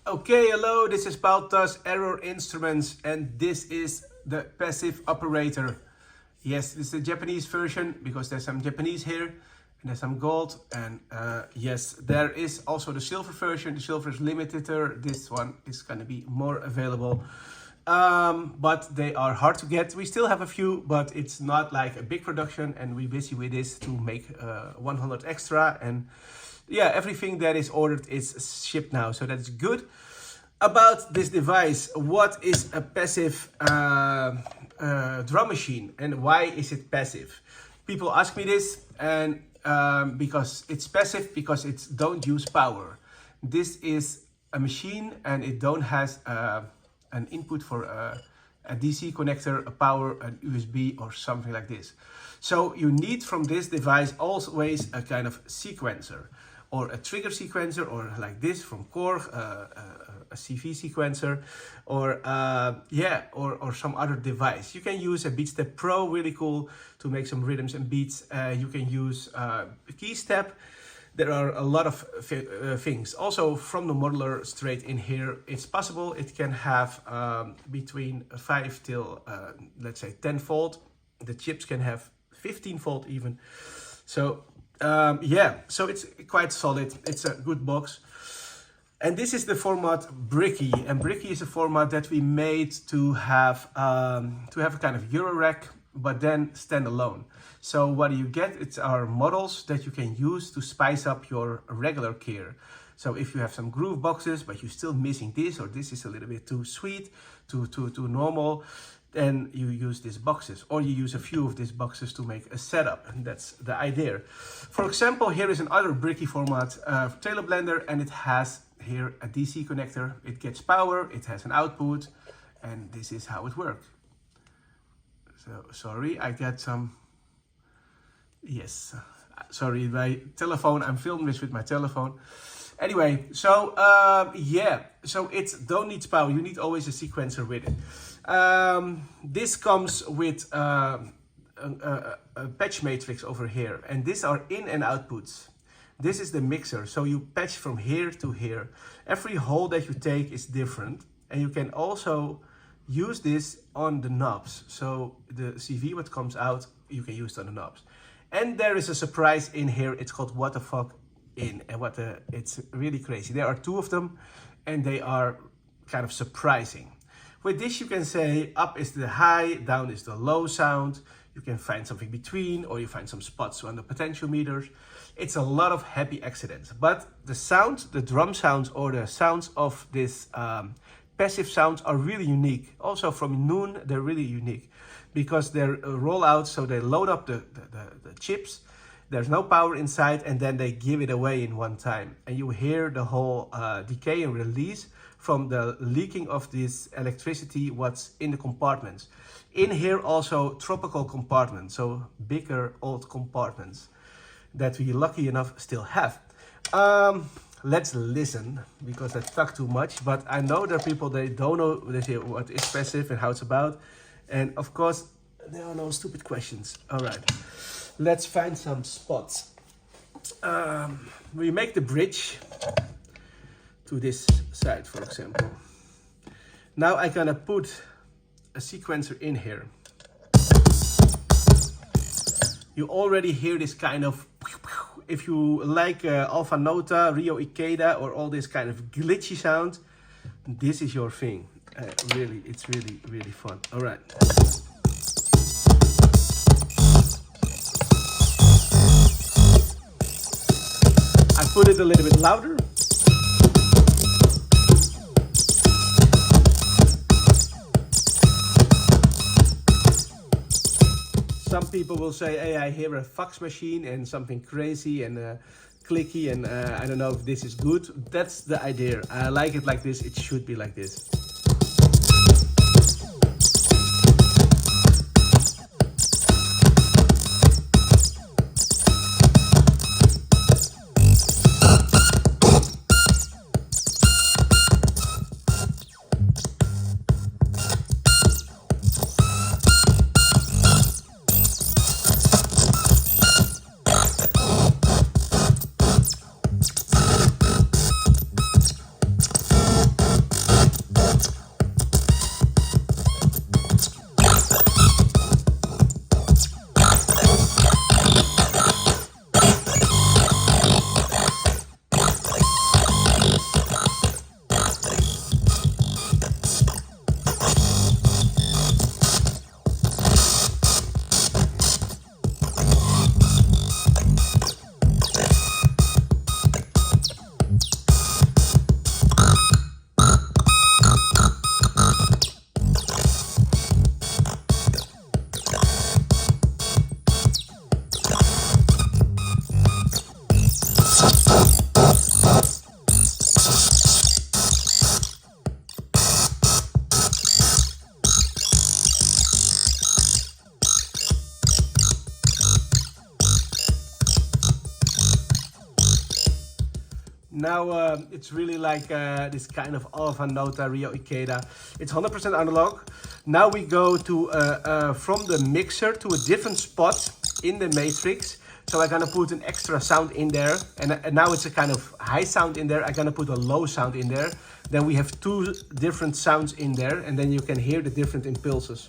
Okay, hello, this is Baltas Error Instruments and this is the passive operator. Yes, this is the Japanese version because there's some Japanese here and there's some gold, and yes, there is also the silver version. The silver is limited. This one is going to be more available, but they are hard to get. We still have a few, but it's not like a big production, and we're busy with this to make 100 extra, and yeah, everything that is ordered is shipped now, so that's good. About this device, what is a passive drum machine and why is it passive? People ask me this, and because it's passive, because it don't use power. This is a machine and it don't has an input for a DC connector, a power, an USB or something like this. So you need from this device always a kind of sequencer, or a trigger sequencer, or like this from Korg, a CV sequencer, or or some other device. You can use a BeatStep Pro, really cool, to make some rhythms and beats. You can use KeyStep. There are a lot of things. Also from the modeler straight in here, it's possible. It can have between 5 till let's say 10 volt. The chips can have 15 volt even. So yeah, so it's quite solid. It's a good box. And this is the format Bricky, and Bricky is a format that we made to have a kind of Eurorack, but then standalone. So what do you get? It's our models that you can use to spice up your regular gear. So if you have some groove boxes, but you're still missing this, or this is a little bit too sweet, too normal, then you use these boxes, or you use a few of these boxes to make a setup, and that's the idea. For example, here is another Bricky format, Taylor Blender, and it has here a DC connector. It gets power, it has an output, and this is how it works. So sorry, I got some, yes, sorry, my telephone, I'm filming this with my telephone. Anyway, so yeah, so it don't need power, you need always a sequencer with it. This comes with a patch matrix over here, and these are in and outputs. This is the mixer, so you patch from here to here. Every hole that you take is different, and you can also use this on the knobs. So the CV what comes out, you can use it on the knobs. And there is a surprise in here. It's called What the Fuck In, and it's really crazy. There are 2 of them, and they are kind of surprising. With this you can say up is the high, down is the low sound. You can find something between, or you find some spots on the potential meters. It's a lot of happy accidents, but the sound, the drum sounds, or the sounds of this passive sounds are really unique. Also from Noon, they're really unique because they're roll out, so they load up the chips. There's no power inside, and then they give it away in one time. And you hear the whole decay and release from the leaking of this electricity, what's in the compartments. In here also tropical compartments, so bigger old compartments that we lucky enough still have. Let's listen, because I talk too much, but I know there are people, they don't know what is passive and how it's about. And of course, there are no stupid questions. All right, let's find some spots. We make the bridge to this side, for example. Now I'm gonna put a sequencer in here. You already hear this kind of, if you like Alpha Nota, Rio Ikeda, or all this kind of glitchy sound, this is your thing. Really, it's really, really fun. All right. I put it a little bit louder. Some people will say, hey, I hear a fax machine and something crazy and clicky, and I don't know if this is good. That's the idea. I like it like this. It should be like this. now it's really like this kind of Alpha Nota Rio Ikeda. It's 100% analog. Now we go to from the mixer to a different spot in the matrix. So I'm gonna put an extra sound in there, and now it's a kind of high sound in there. I'm gonna put a low sound in there. Then we have two different sounds in there, and then you can hear the different impulses.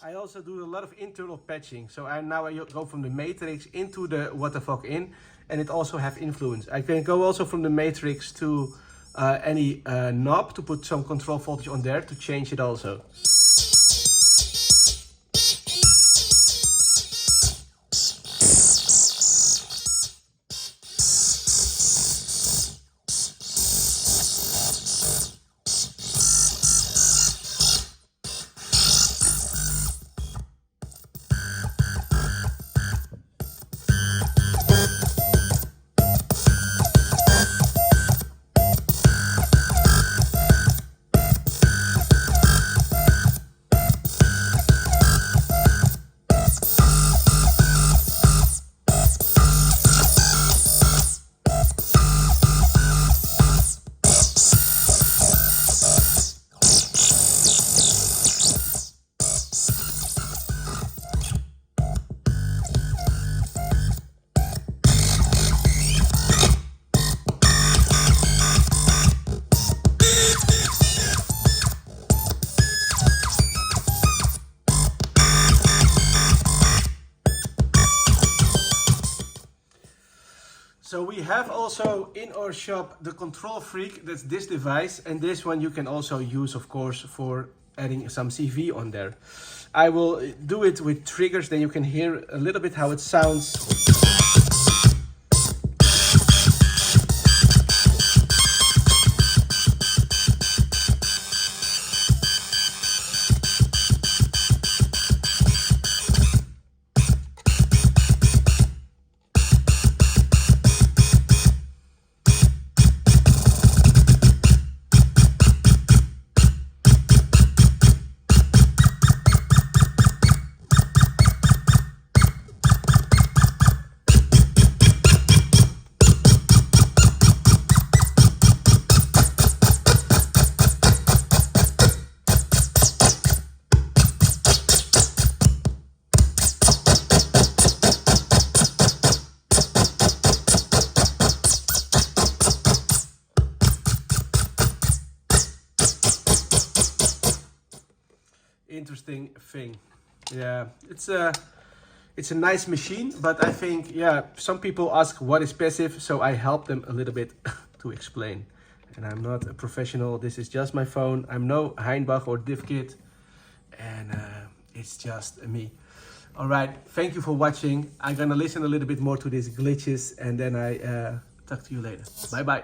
I also do a lot of internal patching. So I go from the matrix into the what the fuck in, and it also have influence. I can go also from the matrix to any knob to put some control voltage on there to change it also. So we have also in our shop the Control Freak, that's this device, and this one you can also use, of course, for adding some CV on there. I will do it with triggers, then you can hear a little bit how it sounds. Interesting thing. Yeah, it's a nice machine, but I think, yeah, some people ask what is passive, so I help them a little bit to explain. And I'm not a professional, this is just my phone. I'm no Heinbach or DivKit, and it's just me. All right, thank you for watching. I'm gonna listen a little bit more to these glitches, and then I talk to you later. Bye bye.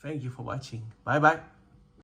Thank you for watching. Bye bye.